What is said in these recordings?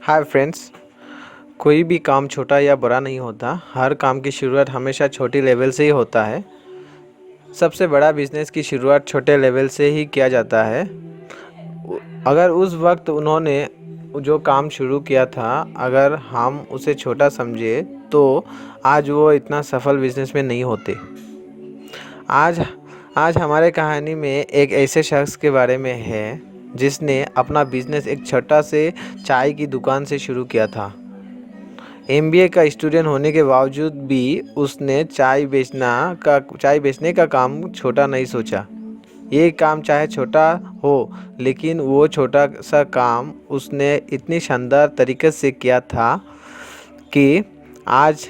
Hi friends. कोई भी काम छोटा या बड़ा नहीं होता। हर काम की शुरुआत हमेशा छोटी लेवल से ही होता है। सबसे बड़ा बिजनेस की शुरुआत छोटे लेवल से ही किया जाता है। अगर उस वक्त उन्होंने जो काम शुरू किया था, अगर हम उसे छोटा समझे तो आज वो इतना सफल बिजनेसमैन नहीं होते। आज आज हमारे कहानी में एक ऐसे शख्स के बारे में है जिसने अपना बिजनेस एक छोटा से चाय की दुकान से शुरू किया था। एमबीए का स्टूडेंट होने के बावजूद भी उसने चाय बेचने का काम छोटा नहीं सोचा। ये काम चाहे छोटा हो, लेकिन वो छोटा सा काम उसने इतनी शानदार तरीके से किया था कि आज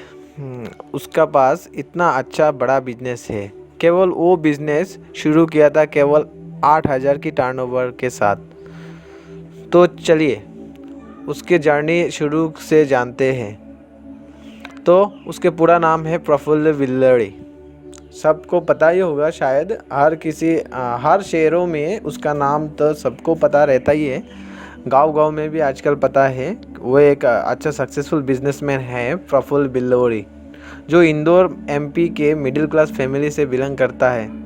उसका पास इतना अच्छा बड़ा बिजनेस है। केवल वो बिजनेस शुरू किया था केवल 8,000 की टर्नओवर के साथ। तो चलिए उसके जर्नी शुरू से जानते हैं। तो उसके पूरा नाम है प्रफुल्ल विल्लड़ी। सबको पता ही होगा शायद। हर शहरों में उसका नाम तो सबको पता रहता ही है। गांव-गांव में भी आजकल पता है। वो एक अच्छा सक्सेसफुल बिजनेसमैन है प्रफुल्ल विल्लड़ी, जो इंदौर एमपी के मिडिल क्लास फैमिली से बिलोंग करता है।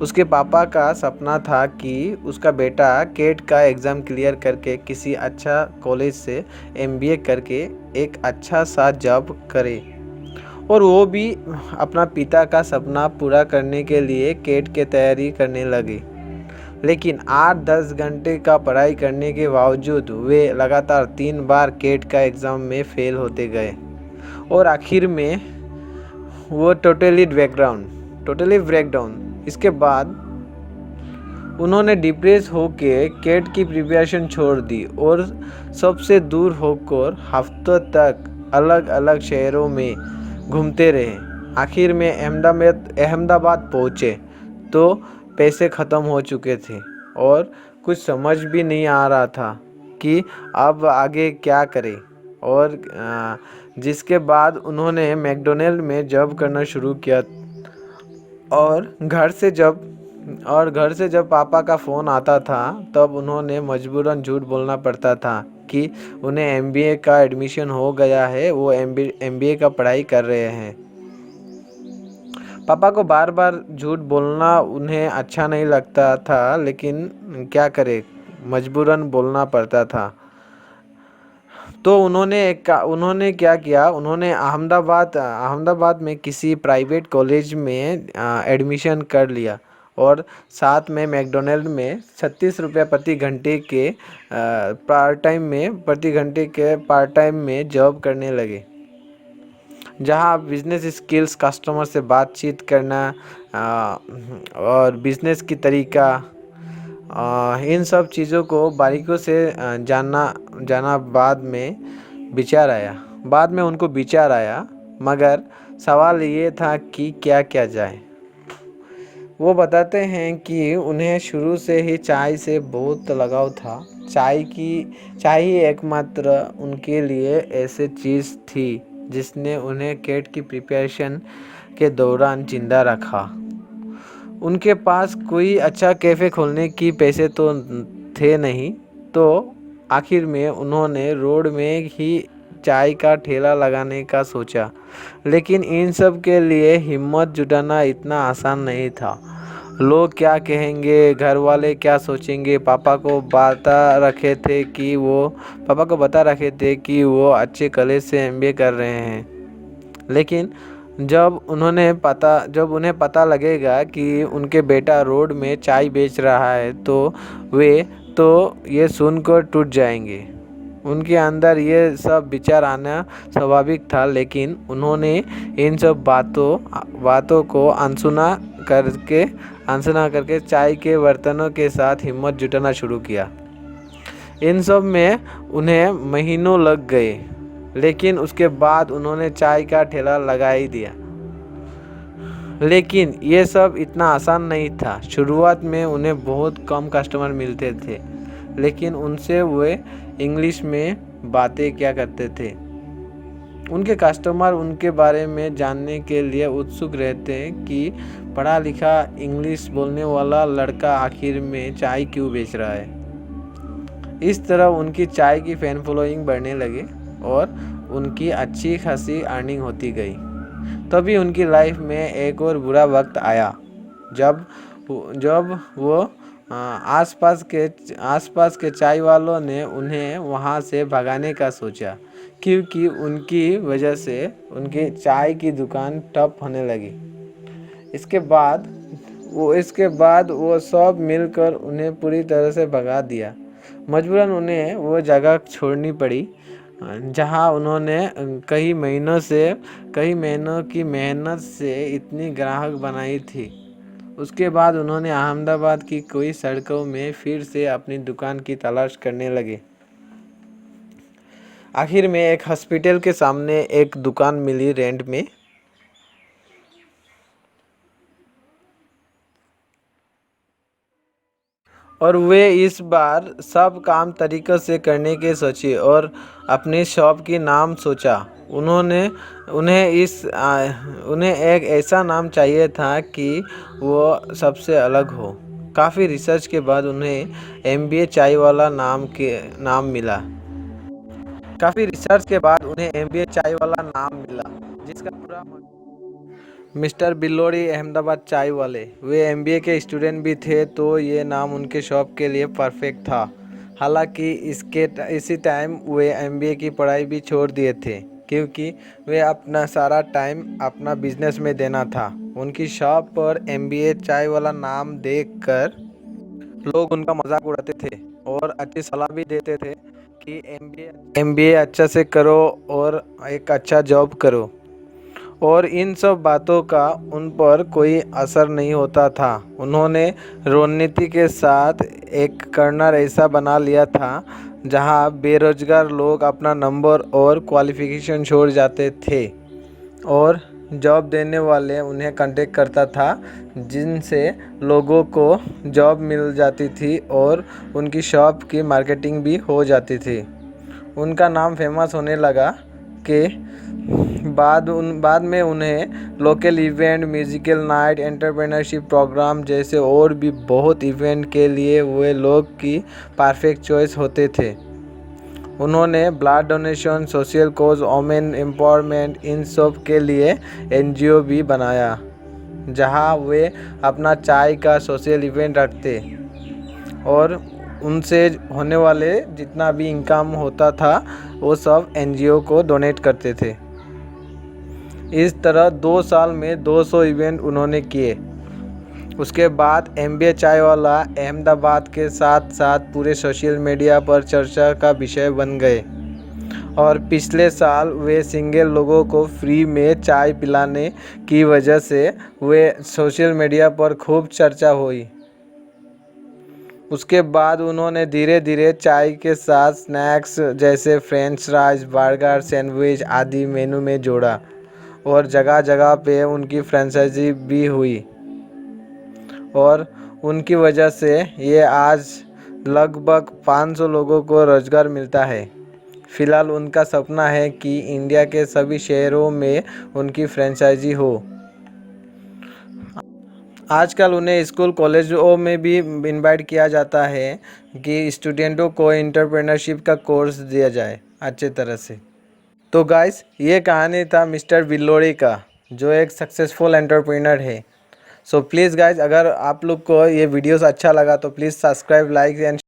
उसके पापा का सपना था कि उसका बेटा केट का एग्ज़ाम क्लियर करके किसी अच्छा कॉलेज से एमबीए करके एक अच्छा सा जॉब करे, और वो भी अपना पिता का सपना पूरा करने के लिए केट की तैयारी करने लगे। लेकिन 8-10 घंटे का पढ़ाई करने के बावजूद वे लगातार 3 बार केट का एग्ज़ाम में फेल होते गए, और आखिर में वो टोटली ब्रेकडाउन। इसके बाद उन्होंने डिप्रेस होकर केट की प्रिपरेशन छोड़ दी और सबसे दूर होकर हफ्तों तक अलग अलग शहरों में घूमते रहे। आखिर में अहमदाबाद पहुँचे तो पैसे ख़त्म हो चुके थे और कुछ समझ भी नहीं आ रहा था कि अब आगे क्या करें। और जिसके बाद उन्होंने मैकडॉनल्ड में जॉब करना शुरू किया, और घर से जब पापा का फ़ोन आता था तब उन्होंने मजबूरन झूठ बोलना पड़ता था कि उन्हें एमबीए का एडमिशन हो गया है, वो एमबीए का पढ़ाई कर रहे हैं। पापा को बार बार झूठ बोलना उन्हें अच्छा नहीं लगता था, लेकिन क्या करें, मजबूरन बोलना पड़ता था। तो उन्होंने क्या किया, उन्होंने अहमदाबाद में किसी प्राइवेट कॉलेज में एडमिशन कर लिया और साथ में मैकडॉनल्ड में 36 रुपये प्रति घंटे के पार्ट टाइम में जॉब करने लगे, जहां बिजनेस स्किल्स, कस्टमर से बातचीत करना और बिजनेस की तरीका, इन सब चीज़ों को बारीकियों से जाना बाद में उनको विचार आया। मगर सवाल ये था कि क्या किया जाए। वो बताते हैं कि उन्हें शुरू से ही चाय से बहुत लगाव था। चाय ही एकमात्र उनके लिए ऐसी चीज़ थी जिसने उन्हें केट की प्रिपरेशन के दौरान जिंदा रखा। उनके पास कोई अच्छा कैफ़े खोलने की पैसे तो थे नहीं, तो आखिर में उन्होंने रोड में ही चाय का ठेला लगाने का सोचा। लेकिन इन सब के लिए हिम्मत जुटाना इतना आसान नहीं था। लोग क्या कहेंगे, घर वाले क्या सोचेंगे। पापा को बता रखे थे कि वो अच्छे कॉलेज से एमबीए कर रहे हैं, लेकिन जब उन्हें पता लगेगा कि उनके बेटा रोड में चाय बेच रहा है तो वे तो ये सुनकर टूट जाएंगे। उनके अंदर ये सब विचार आना स्वाभाविक था, लेकिन उन्होंने इन सब बातों को अनसुना करके चाय के बर्तनों के साथ हिम्मत जुटाना शुरू किया। इन सब में उन्हें महीनों लग गए, लेकिन उसके बाद उन्होंने चाय का ठेला लगा ही दिया। लेकिन ये सब इतना आसान नहीं था। शुरुआत में उन्हें बहुत कम कस्टमर मिलते थे, लेकिन उनसे वे इंग्लिश में बातें क्या करते थे। उनके कस्टमर उनके बारे में जानने के लिए उत्सुक रहते हैं कि पढ़ा लिखा इंग्लिश बोलने वाला लड़का आखिर में चाय क्यों बेच रहा है। इस तरह उनकी चाय की फ़ैन फॉलोइंग बढ़ने लगी और उनकी अच्छी खासी अर्निंग होती गई। तभी उनकी लाइफ में एक और बुरा वक्त आया जब जब वो आसपास के चाय वालों ने उन्हें वहाँ से भगाने का सोचा, क्योंकि उनकी वजह से उनकी चाय की दुकान ठप होने लगी। इसके बाद वो सब मिलकर उन्हें पूरी तरह से भगा दिया। मजबूरन उन्हें वो जगह छोड़नी पड़ी जहाँ उन्होंने कई महीनों की मेहनत से इतनी ग्राहक बनाई थी। उसके बाद उन्होंने अहमदाबाद की कोई सड़कों में फिर से अपनी दुकान की तलाश करने लगे। आखिर में एक हॉस्पिटल के सामने एक दुकान मिली रेंट में। और वे इस बार सब काम तरीक़ों से करने के सोचे और अपनी शॉप की नाम सोचा। उन्हें एक ऐसा नाम चाहिए था कि वो सबसे अलग हो। काफ़ी रिसर्च के बाद उन्हें एमबीए चाय वाला नाम मिला। जिसका पूरा मिस्टर बिल्लोड़ी अहमदाबाद चाय वाले। वे एमबीए के स्टूडेंट भी थे, तो ये नाम उनके शॉप के लिए परफेक्ट था। हालांकि इसी टाइम वे एमबीए की पढ़ाई भी छोड़ दिए थे, क्योंकि वे अपना सारा टाइम अपना बिजनेस में देना था। उनकी शॉप पर एमबीए चाय वाला नाम देखकर लोग उनका मजाक उड़ाते थे और अच्छी सलाह भी देते थे कि एमबीए अच्छा से करो और एक अच्छा जॉब करो। और इन सब बातों का उन पर कोई असर नहीं होता था। उन्होंने रणनीति के साथ एक कर्नर ऐसा बना लिया था जहां बेरोजगार लोग अपना नंबर और क्वालिफिकेशन छोड़ जाते थे और जॉब देने वाले उन्हें कांटेक्ट करता था, जिनसे लोगों को जॉब मिल जाती थी और उनकी शॉप की मार्केटिंग भी हो जाती थी। उनका नाम फेमस होने लगा के बाद में उन्हें local event, musical night, entrepreneurship program जैसे और भी बहुत इवेंट के लिए वे लोग की परफेक्ट चॉइस होते थे। उन्होंने blood donation, social cause, women empowerment, इन सब के लिए एनजीओ भी बनाया, जहां वे अपना चाय का सोशल इवेंट रखते और उनसे होने वाले जितना भी इनकम होता था वो सब एनजीओ को डोनेट करते थे। इस तरह 2 साल में 200 इवेंट उन्होंने किए। उसके बाद एमबीए चाय वाला अहमदाबाद के साथ साथ पूरे सोशल मीडिया पर चर्चा का विषय बन गए और पिछले साल वे सिंगल लोगों को फ्री में चाय पिलाने की वजह से वे सोशल मीडिया पर खूब चर्चा हुई। उसके बाद उन्होंने धीरे धीरे चाय के साथ स्नैक्स जैसे फ्रेंच फ्राइज, बर्गर, सैंडविच आदि मेनू में जोड़ा और जगह जगह पे उनकी फ्रेंचाइजी भी हुई और उनकी वजह से ये आज लगभग 500 लोगों को रोज़गार मिलता है। फ़िलहाल उनका सपना है कि इंडिया के सभी शहरों में उनकी फ्रेंचाइजी हो। आजकल उन्हें स्कूल कॉलेजों में भी इनवाइट किया जाता है कि स्टूडेंटों को एंटरप्रेन्योरशिप का कोर्स दिया जाए अच्छे तरह से। तो गाइस, ये कहानी था मिस्टर बिल्लोड़ी का, जो एक सक्सेसफुल एंटरप्रेन्योर है। सो प्लीज़ गाइस, अगर आप लोग को ये वीडियोस अच्छा लगा तो प्लीज़ सब्सक्राइब, लाइक एंड